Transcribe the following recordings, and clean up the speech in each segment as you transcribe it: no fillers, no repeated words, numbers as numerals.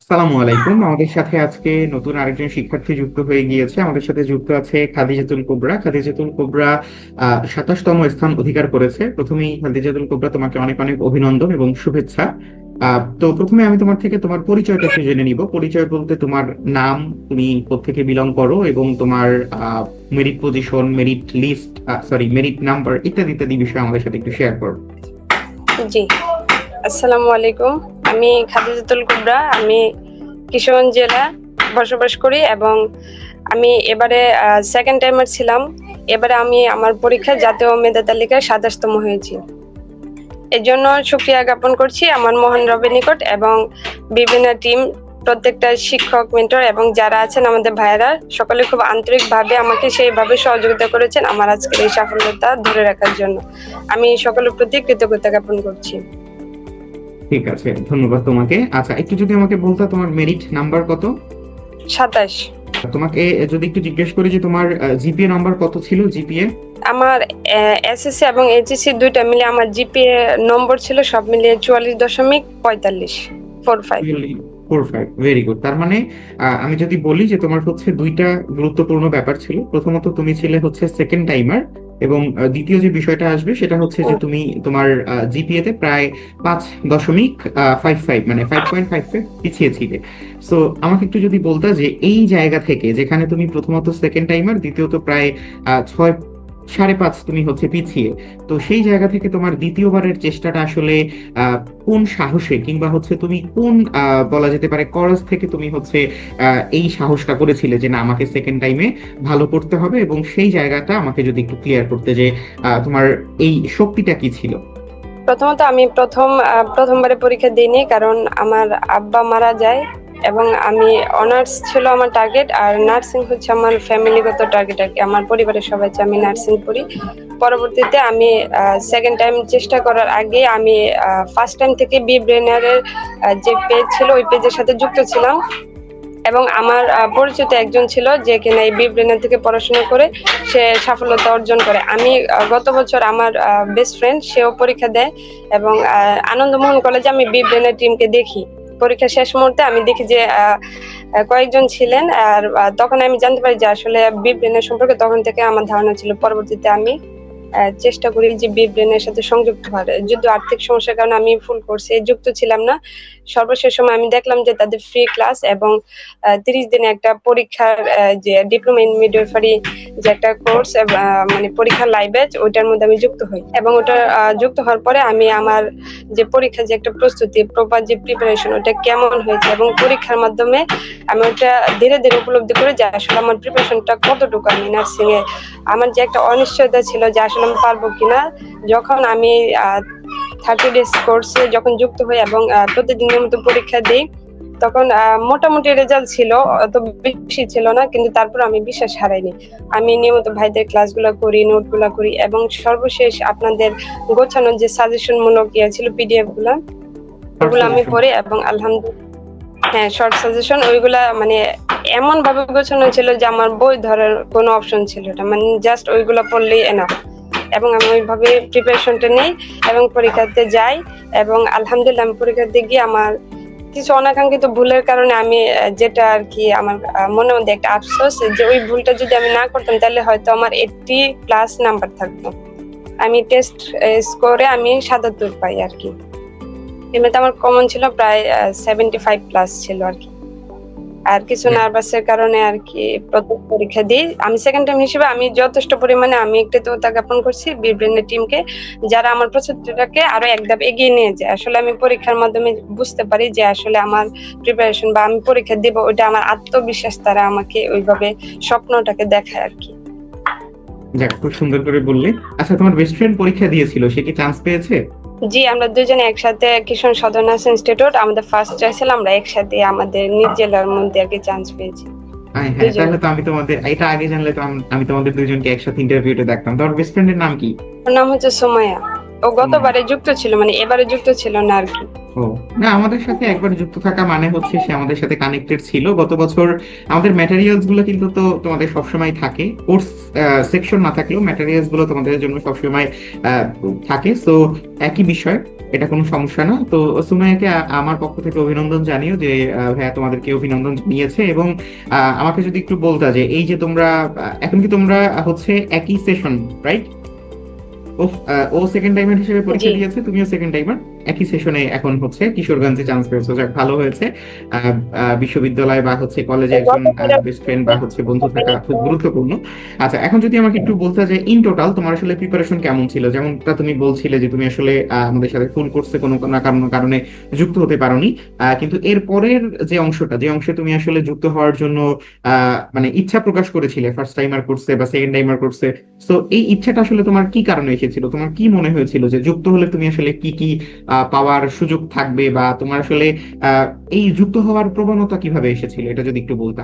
সালামু আলাইকুম। আমাদের সাথে আজকে নতুন আরেকজন শিক্ষার্থী যুক্ত হয়ে গিয়েছে। আমাদের সাথে যুক্ত আছে খাদিজাতুল কুবরা। খাদিজাতুল কুবরা 27তম স্থান অধিকার করেছে। প্রথমেই খাদিজাতুল কুবরা, তোমাকে অনেক অনেক অভিনন্দন এবং শুভেচ্ছা। তো প্রথমে আমি তোমার থেকে তোমার পরিচয়টা একটু জেনে নিব। পরিচয় বলতে তোমার নাম, তুমি কোত্থেকে বিলং করো এবং তোমার merit position, merit list, sorry merit number ইত্যাদি ইত্যাদি বিষয়ে আমাদের সাথে একটু শেয়ার করো। জি, আসসালামু আলাইকুম। আমি খাদিজাতুল কুবরা। আমি কিশোরগঞ্জ জেলা বসবাস করি এবং আমি এবারে সেকেন্ড টাইমার ছিলাম। এবারে আমি আমার পরীক্ষায় জাতীয় মেধা তালিকায় 27তম হয়েছি। এর জন্য শুকরিয়া জ্ঞাপন করছি আমার মহান রবের নিকট এবং বিভিন্ন টিম, প্রত্যেকটা শিক্ষক, মেন্টর এবং যারা আছেন আমাদের ভাইয়েরা, সকলে খুব আন্তরিকভাবে আমাকে সেইভাবে সহযোগিতা করেছেন আমার আজকের এই সাফল্যতা ধরে রাখার জন্য। আমি সকলের প্রতি কৃতজ্ঞতা জ্ঞাপন করছি। ঠিক আছে, ধন্যবাদ তোমাকে। আচ্ছা, একটু যদি আমাকে বলতো তোমার মেরিট নাম্বার কত? 27। তোমাকে যদি একটু জিজ্ঞেস করি যে তোমার জিপিএ নাম্বার কত ছিল? জিপিএ আমার এসএসসি এবং এইচএসসি দুইটা মিলে আমার জিপিএ নম্বর ছিল সব মিলিয়ে 44.45 45। 4.5, ভেরি গুড। তার মানে আমি যদি বলি যে তোমার হচ্ছে দুইটা গুরুত্বপূর্ণ ব্যাপার ছিল। প্রথমত তুমি ছিলে হচ্ছে সেকেন্ড টাইমার, এবং দ্বিতীয় যে বিষয়টা আসবে সেটা হচ্ছে যে তুমি তোমার জিপিএ তে প্রায় 5.55 মানে 5.55 পিছিয়ে ছিলে। সো আমাকে একটু যদি বলতা যে এই জায়গা থেকে, যেখানে তুমি প্রথমত সেকেন্ড টাইমার, দ্বিতীয়ত প্রায় 6.5 তুমি হচ্ছে পিছিয়ে, তো সেই জায়গা থেকে তোমার দ্বিতীয়বারের চেষ্টাটা আসলে কোন সাহসে, কিংবা হচ্ছে তুমি কোন বলা যেতে পারে করজ থেকে তুমি হচ্ছে এই সাহসটা করেছিলে যে না, আমাকে সেকেন্ড টাইমে ভালো করতে হবে, এবং সেই জায়গাটা আমাকে যদি একটু ক্লিয়ার করতে যে তোমার এই শক্তিটা কি ছিল? প্রথমত আমি প্রথমবারে পরীক্ষা দিইনি, কারণ আমার আব্বা মারা যায় এবং আমি অনার্স ছিল আমার টার্গেট, আর নার্সিং হচ্ছে আমার ফ্যামিলিগত টার্গেট আর কি। আমার পরিবারের সবাই চায় আমি নার্সিং পড়ি। পরবর্তীতে আমি সেকেন্ড টাইম চেষ্টা করার আগে আমি ফার্স্ট টাইম থেকে বি ব্রেনারের যে পেজ ছিল ওই পেজের সাথে যুক্ত ছিলাম এবং আমার পরিচিত একজন ছিল যে কিনা এই বি ব্রেনার থেকে পড়াশোনা করে সে সাফল্যতা অর্জন করে। আমি গত বছর আমার বেস্ট ফ্রেন্ড সেও পরীক্ষা দেয় এবং আনন্দমোহন কলেজে আমি বি ব্রেনার টিমকে দেখি। পরীক্ষা শেষ মুহূর্তে আমি দেখি যে কয়েকজন ছিলেন, আর তখন আমি জানতে পারি যে আসলে বি ব্রেনার সম্পর্কে তখন থেকে আমার ধারণা ছিল। পরবর্তীতে আমি চেষ্টা করি যে বি ব্রেনের সাথে সংযুক্ত হওয়ার। যদিও আর্থিক সমস্যার কারণে আমি ফুল কোর্সে যুক্ত ছিলাম না, সর্বশেষ সময় আমি দেখলাম যে তাদের ফ্রি ক্লাস এবং 30 দিনে একটা পরীক্ষার যে ডিপ্লোমা ইন মিডওয়াইফারি যে একটা কোর্স, মানে পরীক্ষার লাইভ ব্যাচ, ওইটার মধ্যে আমি যুক্ত হই এবং ওটা যুক্ত হওয়ার পরে আমি আমার যে পরীক্ষার যে একটা প্রস্তুতি, প্রপার যে প্রিপারেশন, ওটা কেমন হয়েছে এবং পরীক্ষার মাধ্যমে আমি ওটা ধীরে ধীরে উপলব্ধি করে যে আসলে আমার প্রিপারেশনটা কতটুকু। আমি নার্সিং এ আমার যে একটা অনিশ্চয়তা ছিল যে আসলে আমি পারবো কিনা, যখন আমি 30 ডেজ কোর্সে যখন যুক্ত হই এবং প্রতিদিনের মতো পরীক্ষা দিই, তখন মোটামুটি রেজাল্ট ছিল, অত বেশি ছিল না, কিন্তু তারপর আমি বিশ্বাস হারাইনি। আমি নিয়মিত ভাইদের ক্লাসগুলো করি, নোটগুলো করি এবং সর্বশেষ আপনাদের গোছানো যে সাজেশন মূলক ছিল পিডিএফ গুলা, ওগুলো আমি পড়ি এবং আলহামদুলিল্লাহ, হ্যাঁ, শর্ট সাজেশন, ওইগুলা মানে এমন ভাবে গোছানো ছিল যে আমার বই ধরার কোনো অপশন ছিল না, মানে জাস্ট ওইগুলা পড়লেই এনাফ। এবং আমি ওইভাবে প্রিপারেশনটা নেই এবং পরীক্ষাতে যাই এবং আলহামদুলিল্লাহ আমি পরীক্ষাতে গিয়ে আমার কিছু অনাকাঙ্ক্ষিত ভুলের কারণে আমি যেটা আর কি আমার মনের মধ্যে একটা আফসোস যে ওই ভুলটা যদি আমি না করতাম তাহলে হয়তো আমার 80+ নাম্বার থাকতো। আমি টেস্ট স্কোরে আমি 77 পাই আর কি। এমনিতে আমার কমন ছিল প্রায় 75+ ছিল আর কি। আর কিছু নার্ভাসের কারণে আর কি প্রথম পরীক্ষা দিই। আমি সেকেন্ড টাইম হিসেবে আমি যথেষ্ট পরিমাণে আমি কৃতজ্ঞতা জ্ঞাপন করছি বিব্রেনের টিমকে, যারা আমার প্রস্তুতিটাকে আরো এক ধাপ এগিয়ে নিয়ে যায়। আসলে আমি পরীক্ষার মাধ্যমে বুঝতে পারি যে আসলে আমার প্রিপারেশন বা আমি পরীক্ষা দিব, ওইটা আমার আত্মবিশ্বাস তারা আমাকে ওইভাবে স্বপ্নটাকে দেখায় আর কি। যাক, খুব সুন্দর করে বললে। আচ্ছা, তোমার বেস্ট ফ্রেন্ড পরীক্ষা দিয়েছিল, সে কি চান্স পেয়েছে? জি, আমরা দুজনে একসাথে কিশোর সদর নার্সিং ইনস্টিটিউট, আমাদের ফার্স্ট চয়েস ছিল, আমরা একসাথে আমাদের নিজ জেলার মধ্যে আর কি চান্স পেয়েছি। হ্যাঁ, তাহলে তো আমি তোমাদের এটা আগে জানলে তো আমি তোমাদের দুজনকে একসাথে ইন্টারভিউতে দেখতাম। তোমার বেস্ট ফ্রেন্ডের নাম কি? ওর নাম হচ্ছে সুমাইয়া। ও গতবারে যুক্ত ছিল, মানে এবারে যুক্ত ছিল না আর কি। ও না, আমাদের সাথে একবার যুক্ত থাকা মানে হচ্ছে সে আমাদের সাথে কানেক্টেড ছিল গত বছর। আমাদের ম্যাটেরিয়ালস গুলো কিন্তু তো তোমাদের সবসময় থাকে, কোর্স সেকশন না থাকলেও ম্যাটেরিয়ালস গুলো তোমাদের জন্য সবসময় আহ, থাকে। সো একই বিষয়, এটা কোনো সমস্যা না। তো সুমাইয়াকে আমার পক্ষ থেকে অভিনন্দন জানিও যে ভাইয়া তোমাদেরকে অভিনন্দন জানিয়েছে। এবং আমাকে যদি একটু বলতা যে এই যে তোমরা এখন কি তোমরা হচ্ছে একই সেশন, রাইট? ও সেকেন্ড টাইমার হিসেবে জি। পরীক্ষা দিয়েছে, তুমিও সেকেন্ড টাইমার, একই সেশনে এখন হচ্ছে কিশোরগঞ্জে চান্স পেয়েছো, যাক ভালো হয়েছে। বিশ্ববিদ্যালয় বা হচ্ছে কলেজে একজন গত বেস্ট ফ্রেন্ড বা হচ্ছে বন্ধু থাকা খুব গুরুত্বপূর্ণ। আচ্ছা, এখন যদি আমাকে একটু বলতে যে ইন টোটাল তোমার আসলে প্রিপারেশন কেমন ছিল, যেমনটা তুমি বলছিলে যে তুমি আসলে আমাদের সাথে ফুল কোর্সে কোনো না কোনো কারণে যুক্ত হতে পারোনি, কিন্তু এর পরের যে অংশটা, যে অংশে তুমি আসলে যুক্ত হওয়ার জন্য মানে ইচ্ছা প্রকাশ করেছিলে ফার্স্ট টাইমার কোর্সে বা সেকেন্ড টাইমার কোর্সে, তো এই ইচ্ছাটা আসলে তোমার কি কারণে এসেছিল? তোমার কি মনে হয়েছিল যে যুক্ত হলে তুমি আসলে কি কি পাওয়ার সুযোগ থাকবে, বা তোমার আসলে আহ এই যুক্ত হওয়ার প্রবণতা কিভাবে এসেছিল, এটা যদি একটু বলতা।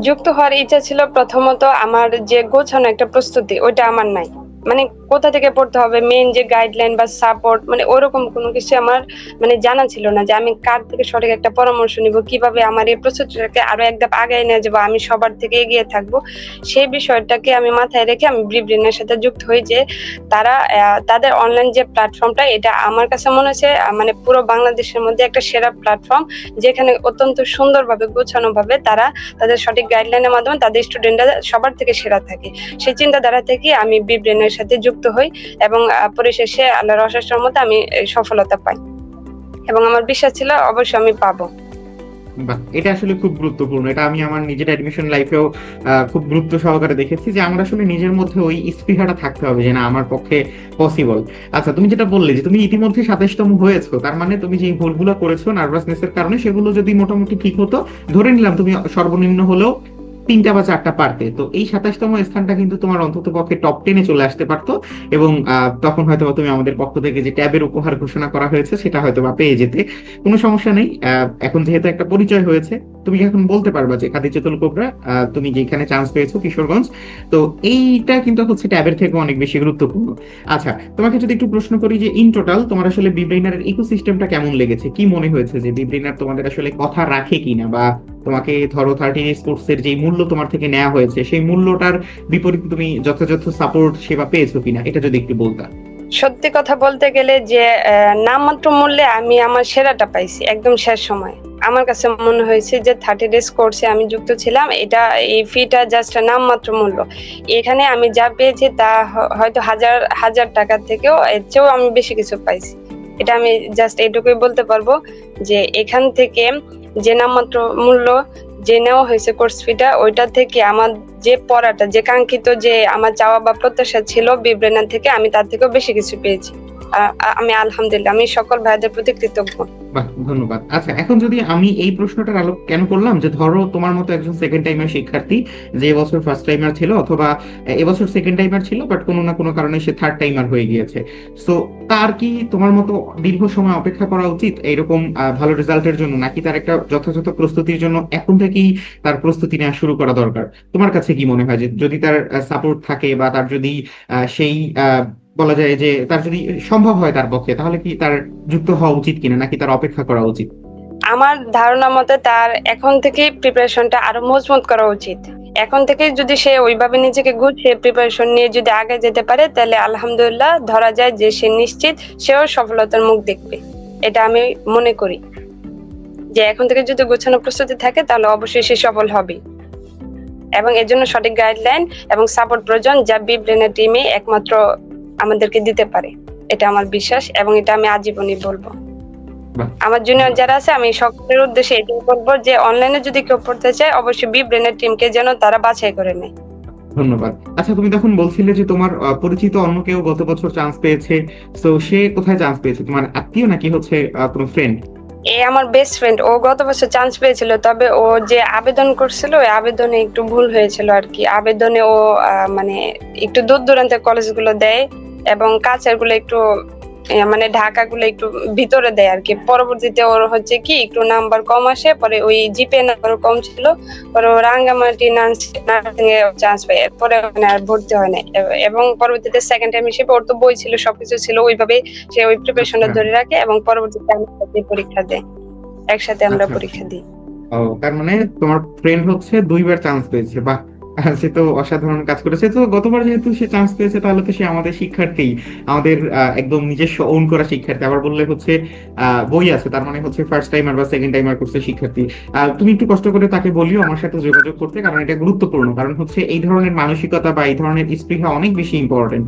যুক্ত হওয়ার ইচ্ছা ছিল, প্রথমত আমার যে গোছানো একটা প্রস্তুতি ওইটা আমার নাই। মানে কোথা থেকে পড়তে হবে, মেইন যে গাইডলাইন বা সাপোর্ট, মানে ওরকম কোনো কিছু আমার মানে জানা ছিল না যে আমি কার থেকে সঠিক একটা পরামর্শ নিব, কিভাবে আমার এই প্রস্তুতিটাকে আরো এক ধাপ আগায় নিয়ে যাবো, আমি সবার থেকে এগিয়ে থাকবো। সেই বিষয়টাকে আমি মাথায় রেখে আমি ব্রিভলিনের সাথে যুক্ত হই। যে তারা তাদের অনলাইন যে প্ল্যাটফর্মটা, এটা আমার কাছে মনে হচ্ছে মানে পুরো বাংলাদেশের মধ্যে একটা সেরা প্ল্যাটফর্ম, যেখানে অত্যন্ত সুন্দরভাবে গোছানো ভাবে তারা তাদের সঠিক গাইডলাইনের মাধ্যমে তাদের স্টুডেন্টরা সবার থেকে সেরা থাকে। সেই চিন্তাধারা থেকে আমি বিব্রেনের সাথে যুক্ত হই এবং পরিশেষে আল্লাহর অশেষ রহমতে আমি সফলতা পাই এবং আমার বিশ্বাস ছিল অবশ্যই আমি পাবো। বাহ, এটা আসলে খুব গুরুত্বপূর্ণ। এটা আমি আমার নিজের অ্যাডমিশন লাইফেও খুব গুরুত্ব সহকারে দেখেছি যে আমার আসলে নিজের মধ্যে ওই স্পৃহাটা থাকতে হবে যে না, আমার পক্ষে পসিবল। আচ্ছা, তুমি যেটা বললে যে তুমি ইতিমধ্যে 27তম হয়েছো, তার মানে তুমি যে ভুলগুলো করেছো নার্ভাসনেস এর কারণে, সেগুলো যদি মোটামুটি ঠিক হতো, ধরে নিলাম তুমি সর্বনিম্ন হলেও 3টা বা 4টা পারতে, তো এই 27তম স্থানটা কিন্তু তোমার অন্তত পক্ষে টপ 10-এ চলে আসতে পারতো। এবং তখন হয়তো তুমি আমাদের পক্ষ থেকে যে ট্যাবের উপহার ঘোষণা করা হয়েছে সেটা হয়তো বা পেয়ে যেতে। কোনো সমস্যা নেই। এখন যেহেতু একটা পরিচয় হয়েছে, তুমি এখন বলতে পারবা যে খাদিজাতুল কোবরা তুমি যেখানে চান্স পেয়েছো কিশোরগঞ্জ, তো এইটা কিন্তু হচ্ছে ট্যাবের থেকে অনেক বেশি গুরুত্বপূর্ণ। আচ্ছা, তোমাকে যদি একটু প্রশ্ন করি যে ইন টোটাল তোমার আসলে বিব্রেইনারের ইকোসিস্টেমটা কেমন লেগেছে, কি মনে হয়েছে যে বিব্রেইনার তোমাদের আসলে কথা রাখে কিনা, বা তোমাকে ধরো 13 স্পোর্টস এর যে মূল্য তোমার থেকে নেওয়া হয়েছে সেই মূল্যটার বিপরীতে তুমি যথাযথ সাপোর্ট সেবা পেয়েছো কিনা, এটা যদি একটু বলতা। সত্যি কথা বলতে গেলে যে নামমাত্র মূল্যে আমি আমার সেরাটা পাইছি একদম শেষ সময়। আমার কাছে মনে হয়েছে যে 30 ডেজ কোর্সে আমি যুক্ত ছিলাম, এটা এই ফিটা জাস্ট নামমাত্র মূল্য। এখানে আমি যা পেয়েছি তা হয়তো হাজার হাজার টাকার থেকেও এর চেয়েও আমি বেশি কিছু পাইছি। এটা আমি জাস্ট এইটুকুই বলতে পারবো যে এখান থেকে যে নামমাত্র মূল্য যে নেওয়া হয়েছে কোর্স ফিটা, ওইটা থেকে আমার যে পড়াটা, যে কাঙ্ক্ষিত যে আমার চাওয়া বা প্রত্যাশা ছিল বিব্রেনার থেকে, আমি তার থেকেও বেশি কিছু পেয়েছি। আমি আলহামদুলিল্লাহ, আমি সকল ভাইদের প্রতি কৃতজ্ঞ। বাহ, ধন্যবাদ। আচ্ছা, এখন যদি আমি এই প্রশ্নটার আলোক কেন করলাম, যে ধরো তোমার মতো একজন সেকেন্ড টাইমার শিক্ষার্থী যে এবছর ফার্স্ট টাইমার ছিল, অথবা এবছর সেকেন্ড টাইমার ছিল বাট কোনো না কোনো কারণে সে থার্ড টাইমার হয়ে গিয়েছে, সো তার কি তোমার মতো দীর্ঘ সময় অপেক্ষা করা উচিত এরকম ভালো রেজাল্টের জন্য, নাকি তার একটা যথাযথ প্রস্তুতির জন্য এখন থেকেই তার প্রস্তুতি নেওয়া শুরু করা দরকার? তোমার কাছে কি মনে হয় যে যদি তার সাপোর্ট থাকে, বা তার যদি সেই বলা যায় যে তার যদি সম্ভব হয় তার পক্ষে, তাহলে কি তার যুক্ত হওয়া উচিত কিনা, নাকি তার অপেক্ষা করা উচিত? আমার ধারণা মতে তার এখন থেকে প্রিপারেশনটা আরো মজবুত করা উচিত। এখন থেকে যদি সে ওইভাবে নিজেকে গুছিয়ে প্রিপারেশন নিয়ে যদি আগে যেতে পারে, তাহলে আলহামদুলিল্লাহ ধরা যায় যে সে নিশ্চিত সেও সফলতার মুখ দেখবে। এটা আমি মনে করি যে এখন থেকে যদি গোছানো প্রস্তুতি থাকে তাহলে অবশ্যই সে সফল হবে। এবং এর জন্য সঠিক গাইডলাইন এবং সাপোর্ট প্রয়োজন, যা বিব্রেনের টিমে একমাত্র আমাদেরকে দিতে পারে। এটা আমার বিশ্বাস এবং এটা আমি আজীবনই বলবো। বাহ, আমার জুনিয়র যারা আছে আমি সকলের উদ্দেশ্যে এটাই বলবো যে অনলাইনে যদি কেউ পড়তে চায় অবশ্যই বিব্রেনের টিমকে যেন তারা বাছাই করে নেয়। ধন্যবাদ। আচ্ছা, তুমি তখন বলছিলে যে তোমার পরিচিত অন্য কেউ গত বছর চান্স পেয়েছে, তো সে কোথায় চান্স পেয়েছে, তোমার আত্মীয় নাকি হচ্ছে কোনো ফ্রেন্ড? এ আমার বেস্ট ফ্রেন্ড, ও গত বছর চান্স পেয়েছিল, তবে ও যে আবেদন করছিল ওই আবেদনে একটু ভুল হয়েছিল আর কি। আবেদনে ও মানে একটু দূর দূরান্তের কলেজগুলো দেয় এবং কাছের গুলো একটু মানে ঢাকাগুলো একটু ভিতরে দেয় আর কি। পরবর্তীতে ওর হচ্ছে কি একটু নাম্বার কম আসে, পরে ওই জিপে নাম্বার কম ছিল, পরে ও রাঙ্গামাটি নার্সিং এ চান্স পায়, এরপরে ওখানে আর ভর্তি হয় না। এবং পরবর্তীতে সেকেন্ড টাইম হিসেবে ওর তো বই ছিল, সবকিছু ছিল, ওইভাবে সে ওই প্রিপারেশনটা আচ্ছা ধরে রাখে এবং পরবর্তীতে আমরা পরীক্ষা দেয়, একসাথে আমরা আচ্ছা আচ্ছা। পরীক্ষা দিই। ও, তার মানে তোমার ফ্রেন্ড হচ্ছে দুইবার চান্স পেয়েছে, বাহ! সে তো অসাধারণ কাজ করেছে। তো গতবার যেহেতু সে চান্স পেয়েছে, তাহলে তো সে আমাদের শিক্ষার্থী, আমাদের একদম নিজস্ব ওন করা শিক্ষার্থী। আবার বললে হচ্ছে বই আছে, তার মানে হচ্ছে ফার্স্ট টাইমার বা সেকেন্ড টাইমার করছে শিক্ষার্থী। তুমি একটু কষ্ট করে তাকে বলিও আমার সাথে যোগাযোগ করতে, কারণ এটা গুরুত্বপূর্ণ। কারণ হচ্ছে এই ধরনের মানসিকতা বা এই ধরনের স্পৃহা অনেক বেশি ইম্পর্টেন্ট।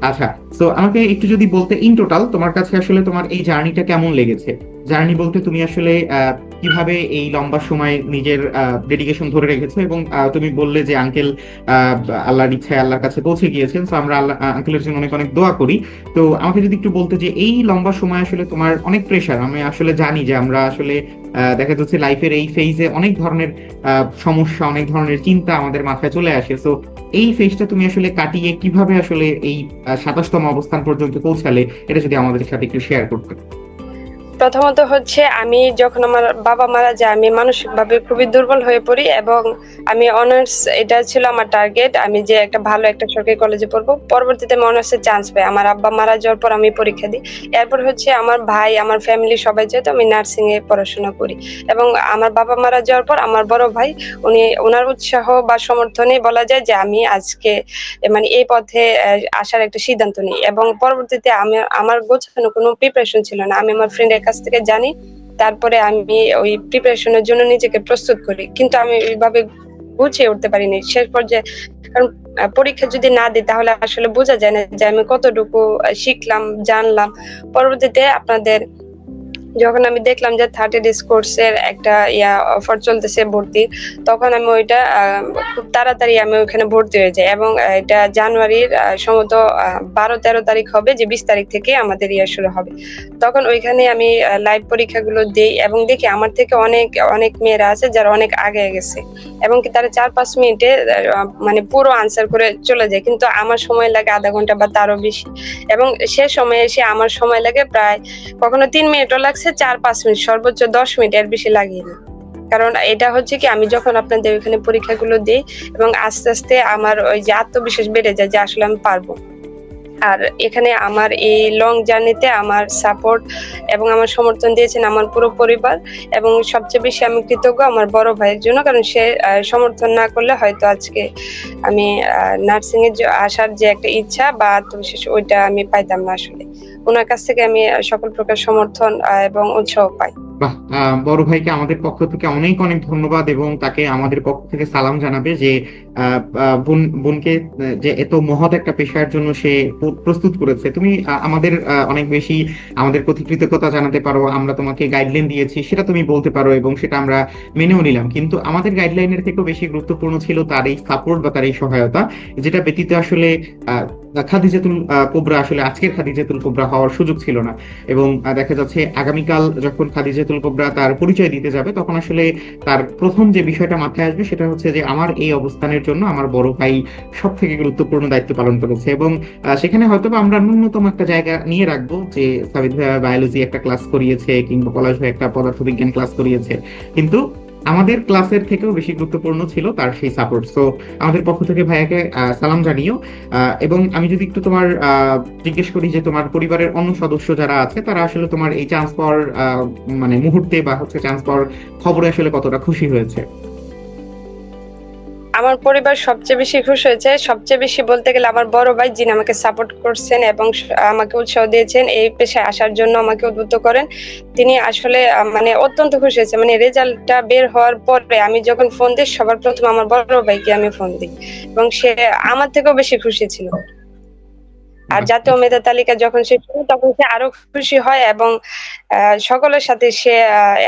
আচ্ছা, তো আমাকে একটু যদি বলতে, ইন টোটাল তোমার কাছে আসলে তোমার এই জার্নিটা কেমন লেগেছে? জার্নি বলতে তুমি আসলে কিভাবে এই লম্বা সময় নিজের ডেডিকেশন ধরে রেখেছো, এবং তুমি বললে যে আঙ্কেল আল্লাহর ইচ্ছায় আল্লাহর কাছে পৌঁছে গিয়েছেন, তো আমরা আল্লাহ আঙ্কেলের জন্য অনেক অনেক দোয়া করি। তো আমাকে যদি একটু বলতে যে এই লম্বা সময় আসলে তোমার অনেক প্রেশার, আমি আসলে জানি যে আমরা আসলে দেখা যাচ্ছে লাইফের এই ফেজে অনেক ধরনের সমস্যা, অনেক ধরনের চিন্তা আমাদের মাথায় চলে আসে। তো এই ফেজটা তুমি আসলে কাটিয়ে কিভাবে আসলে এই 27তম অবস্থান পর্যন্ত পৌঁছালে, এটা যদি আমাদের সাথে একটু শেয়ার করতে। প্রথমত হচ্ছে আমি যখন আমার বাবা মারা যায় আমি মানসিক ভাবে খুবই দুর্বল হয়ে পড়ি, এবং আমি অনার্স, এটা ছিল আমার টার্গেট, আমি যে একটা ভালো একটা সরকারি কলেজে পড়বো। পরবর্তীতে আমি অনার্সের চান্স পাই, আমার আব্বা মারা যাওয়ার পর আমি পরীক্ষা দিই। এরপর হচ্ছে আমার ভাই, আমার ফ্যামিলি সবাই যেহেতু আমি নার্সিং এ পড়াশোনা করি, এবং আমার বাবা মারা যাওয়ার পর আমার বড় ভাই, ওনার উৎসাহ বা সমর্থনে বলা যায় যে আমি আজকে মানে এই পথে আসার একটা সিদ্ধান্ত নিই। এবং পরবর্তীতে আমার গোছানো কোনো প্রিপারেশন ছিল না, আমি আমার ফ্রেন্ডের কাছ থেকে জানি, তারপরে আমি ওই প্রিপারেশনের জন্য নিজেকে প্রস্তুত করি, কিন্তু আমি ওইভাবে গুছিয়ে উঠতে পারিনি শেষ পর্যায়ে। কারণ পরীক্ষা যদি না দিই তাহলে আসলে বোঝা যায় না যে আমি কতটুকু শিখলাম, জানলাম। পরবর্তীতে আপনাদের যখন আমি দেখলাম যে 30 ডেজ কোর্সের একটা অফার চলতেছে ভর্তি, তখন আমি ওইটা খুব তাড়াতাড়ি আমি ওইখানে ভর্তি হয়ে যাই। এবং এটা জানুয়ারির সম্ভবত 12-13 তারিখ হবে, যে 20 তারিখ থেকে আমাদের শুরু হবে। তখন ওইখানে আমি লাইভ পরীক্ষাগুলো দিই এবং দেখি আমার থেকে অনেক অনেক মেয়েরা আছে যারা অনেক আগে গেছে, এবং কি তারা 4-5 মিনিটে মানে পুরো আনসার করে চলে যায়, কিন্তু আমার সময় লাগে আধা ঘন্টা বা তারও বেশি। এবং সে সময় এসে আমার সময় লাগে প্রায় কখনো 3 মিনিটও লাগছে, 4-5 মিনিট, সর্বোচ্চ 10 মিনিট, এর বেশি লাগেনি। কারণ এটা হচ্ছে কি আমি যখন আপনাদের ওইখানে পরীক্ষাগুলো দিই এবং আস্তে আস্তে আমার ওই যে আত্মবিশ্বাস বেড়ে যায় যে আসলে আমি পারবো। আর এখানে আমার এই লং জার্নিতে আমার সাপোর্ট এবং আমার সমর্থন দিয়েছেন আমার পুরো পরিবার, এবং সবচেয়ে বেশি আমি কৃতজ্ঞ আমার বড় ভাইয়ের জন্য, কারণ সে সমর্থন না করলে হয়তো আজকে আমি নার্সিং এ আসার যে একটা ইচ্ছা বা আত্মবিশ্বাস ওইটা আমি পাইতাম না আসলে। ওনার কাছ থেকে আমি সকল প্রকার সমর্থন এবং উৎসাহ পাই। বাহ! বড় ভাইকে আমাদের পক্ষ থেকে অনেক অনেক ধন্যবাদ, এবং তাকে আমাদের পক্ষ থেকে সালাম জানাবে যে বোনকে যে এত মহৎ একটা পেশার জন্য সে প্রস্তুত করেছে। তুমি আমাদের অনেক বেশি আমাদের প্রতি কৃতজ্ঞতা জানাতে পারো, আমরা তোমাকে গাইডলাইন দিয়েছি সেটা তুমি বলতে পারো, এবং সেটা আমরা মেনেও নিলাম। কিন্তু আমাদের গাইডলাইনের থেকেও বেশি গুরুত্বপূর্ণ ছিল তার এই সাপোর্ট বা তার এই সহায়তা, যেটা ব্যতীত আসলে খাদিজাতুল কোবরা আসলে আজকের খাদিজাতুল কোবরা হওয়ার সুযোগ ছিল না। এবং দেখা যাচ্ছে আগামীকাল যখন খাদিজাতুল কোবরা তার পরিচয় দিতে যাবে, তখন আসলে তার প্রথম যে বিষয়টা মাথায় আসবে সেটা হচ্ছে যে আমার এই অবস্থানের জন্য আমার বড় ভাই সব থেকে গুরুত্বপূর্ণ দায়িত্ব পালন করেছে। এবং সেখানে হয়তো আমরা ন্যূনতম একটা জায়গা নিয়ে রাখবো যে সাবিত ভাই বায়োলজি একটা ক্লাস করিয়েছে, কিংবা পলাশ ভাই একটা পদার্থবিজ্ঞান ক্লাস করিয়েছে, কিন্তু আমাদের ক্লাসের থেকেও বেশি গুরুত্বপূর্ণ ছিল তার সেই সাপোর্ট। তো আমাদের পক্ষ থেকে ভাইয়াকে সালাম জানিও। এবং আমি যদি একটু তোমার জিজ্ঞেস করি যে তোমার পরিবারের অন্য সদস্য যারা আছে, তারা আসলে তোমার এই চান্স পাওয়ার মানে মুহূর্তে বা হচ্ছে চান্স পাওয়ার খবরে আসলে কতটা খুশি হয়েছে? আমার পরিবার সবচেয়ে বেশি খুশি হয়েছে, সবচেয়ে বেশি বলতে গেলে আমার বড় ভাই, যিনি আমাকে সাপোর্ট করছেন এবং আমাকে উৎসাহ দিয়েছেন এই পেশায় আসার জন্য, আমাকে উদ্বুদ্ধ করেন। তিনি আসলে মানে অত্যন্ত খুশি হয়েছে। মানে রেজাল্টটা বের হওয়ার পরে আমি যখন ফোন দিই, সবার প্রথম আমার বড় ভাইকে আমি ফোন দিই, এবং সে আমার থেকেও বেশি খুশি ছিল। আর জাতীয় মেধা তালিকা যখন সে শুনে তখন সে আরো খুশি হয়, এবং সকলের সাথে সে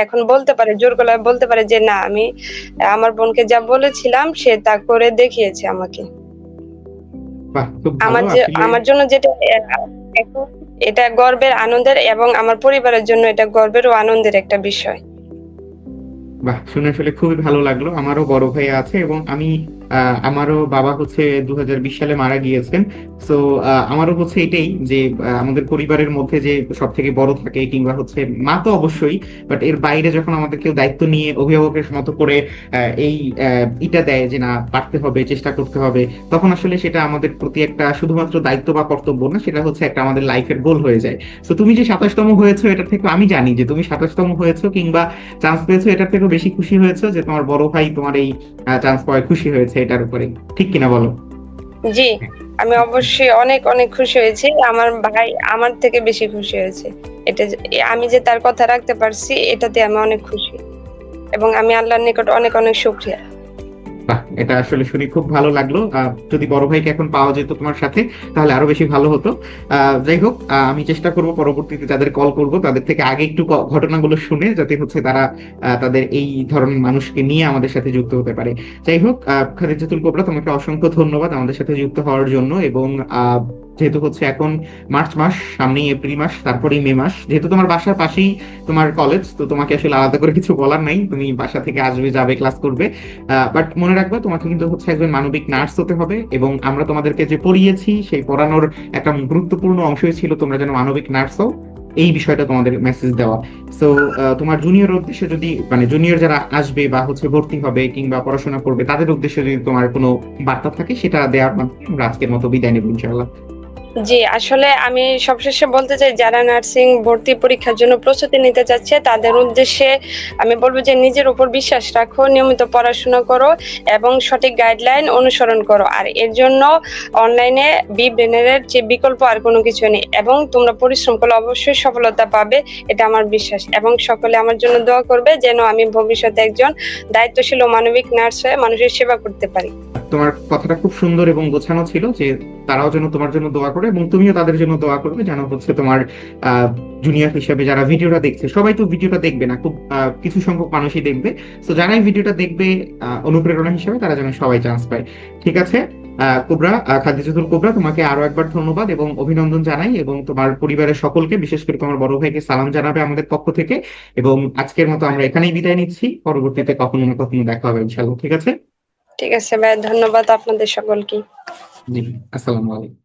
এখন বলতে পারে, জোর গলায় বলতে পারে যে না, আমি আমার বোনকে যা বলেছিলাম সে তা করে দেখিয়েছে আমাকে। বাহ, খুব ভালো আসলে। আমার জন্য যেটা এখন এটা গর্বের, আনন্দের, এবং আমার পরিবারের জন্য এটা গর্বের ও আনন্দের একটা বিষয়। বাহ, শুনে আসলে খুবই ভালো লাগলো। আমারও বড় ভাই আছে, এবং আমি আমারও বাবা হচ্ছে 2020 সালে মারা গিয়েছেন। তো আমারও হচ্ছে এটাই যে আমাদের পরিবারের মধ্যে যে সব থেকে বড় থাকে, কিংবা হচ্ছে মা তো অবশ্যই, বাট এর বাইরে যখন আমাদের কেউ দায়িত্ব নিয়ে অভিভাবকের মতো করে এই ইটা দেয় যে না পারতে হবে, চেষ্টা করতে হবে, তখন আসলে সেটা আমাদের প্রতি একটা শুধুমাত্র দায়িত্ব বা কর্তব্য না, সেটা হচ্ছে একটা আমাদের লাইফের গোল হয়ে যায়। তো তুমি যে 27তম হয়েছো, এটা থেকে আমি জানি যে তুমি 27তম হয়েছো কিংবা চান্স পেয়েছো, এটার থেকেও বেশি খুশি হয়েছো যে তোমার বড় ভাই তোমার এই চান্স পাওয়ায় খুশি হয়েছে এটার উপরে। ঠিক কিনা বলো? জি, আমি অবশ্যই অনেক অনেক খুশি হয়েছি। আমার ভাই আমার থেকে বেশি খুশি হয়েছে। আমি যে তার কথা রাখতে পারছি, এটাতে আমি অনেক খুশি, এবং আমি আল্লাহর নিকট অনেক অনেক শুকরিয়া। বাহ, এটা আসলে শুনে খুব ভালো লাগলো। যদি বড় ভাইকে এখন পাওয়া যেত তোমার সাথে, তাহলে আরো বেশি ভালো হতো। যাই হোক, আমি চেষ্টা করব পরবর্তীতে যাদের কল করব তাদের থেকে আগে একটু ঘটনাগুলো শুনে, যাতে হচ্ছে তারা তাদের এই ধরনের মানুষকে নিয়ে আমাদের সাথে যুক্ত হতে পারে। যাই হোক, খাদিজাতুল কোবরা, তোমাকে অসংখ্য ধন্যবাদ আমাদের সাথে যুক্ত হওয়ার জন্য। এবং যেহেতু হচ্ছে এখন মার্চ মাস, সামনেই এপ্রিল মাস, তারপরেই মে মাস, যেহেতু তোমার বাসার পাশেই তোমার কলেজ, তো তোমাকে আসলে আলাদা করে কিছু বলার নাই, তুমি বাসা থেকে আসবে, যাবে, ক্লাস করবে। বাট মনে রাখবে, তোমাকে কিন্তু হচ্ছে একজন মানবিক নার্স হতে হবে, এবং আমরা তোমাদেরকে যে পড়িয়েছি সেই পড়ানোর একটা গুরুত্বপূর্ণ অংশই ছিল তোমরা যেন মানবিক নার্স হও, এই বিষয়টা তোমাদের মেসেজ দেওয়া। সো তোমার জুনিয়র উদ্দেশ্যে যদি, মানে জুনিয়র যারা আসবে বা হচ্ছে ভর্তি হবে কিংবা পড়াশোনা করবে, তাদের উদ্দেশ্যে যদি তোমার কোনো বার্তা থাকে, সেটা দেওয়ার মাধ্যমে আমরা আজকের মতো বিদায় নেব ইনশাআল্লাহ। জি, আসলে আমি সবশেষে বলতে চাই, যারা নার্সিং ভর্তি পরীক্ষার জন্য প্রস্তুতি নিতে যাচ্ছে তাদের উদ্দেশ্যে আমি বলবো যে নিজের উপর বিশ্বাস রাখো, নিয়মিত পড়াশোনা করো এবং সঠিক গাইডলাইন অনুসরণ করো। আর এর জন্য অনলাইনে বিব্রেনের যে বিকল্প আর কোনো কিছু নেই, এবং তোমরা পরিশ্রম করলে অবশ্যই সফলতা পাবে, এটা আমার বিশ্বাস। এবং সকলে আমার জন্য দোয়া করবে যেন আমি ভবিষ্যতে একজন দায়িত্বশীল ও মানবিক নার্স হয়ে মানুষের সেবা করতে পারি। তোমার কথাটা খুব সুন্দর এবং গোছানো ছিল যে তারাও যেন তোমার জন্য দোয়া করে, এবং তুমিও তাদের জন্য দোয়া করবে, যেন হচ্ছে তোমার জুনিয়র হিসেবে যারা ভিডিওটা দেখছে, সবাই তো ভিডিওটা দেখবে না, খুব কিছু সংখ্যক মানুষই দেখবে। তো যারাই ভিডিওটা দেখবে অনুপ্রেরণা হিসেবে, তারা যেন সবাই চান্স পায়। ঠিক আছে, কোবরা, খাদিজাতুল কোবরা, তোমাকে আরো একবার ধন্যবাদ এবং অভিনন্দন জানাই, এবং তোমার পরিবারের সকলকে, বিশেষ করে তোমার বড় ভাইকে সালাম জানাবে আমাদের পক্ষ থেকে। এবং আজকের মতো আমরা এখানেই বিদায় নিচ্ছি, পরবর্তীতে কখনো না কখনো দেখা হবে ইনশাআল্লাহ। ঠিক আছে। ঠিক আছে ভাই, ধন্যবাদ আপনাদের সকলকে। জি, আসসালামু আলাইকুম।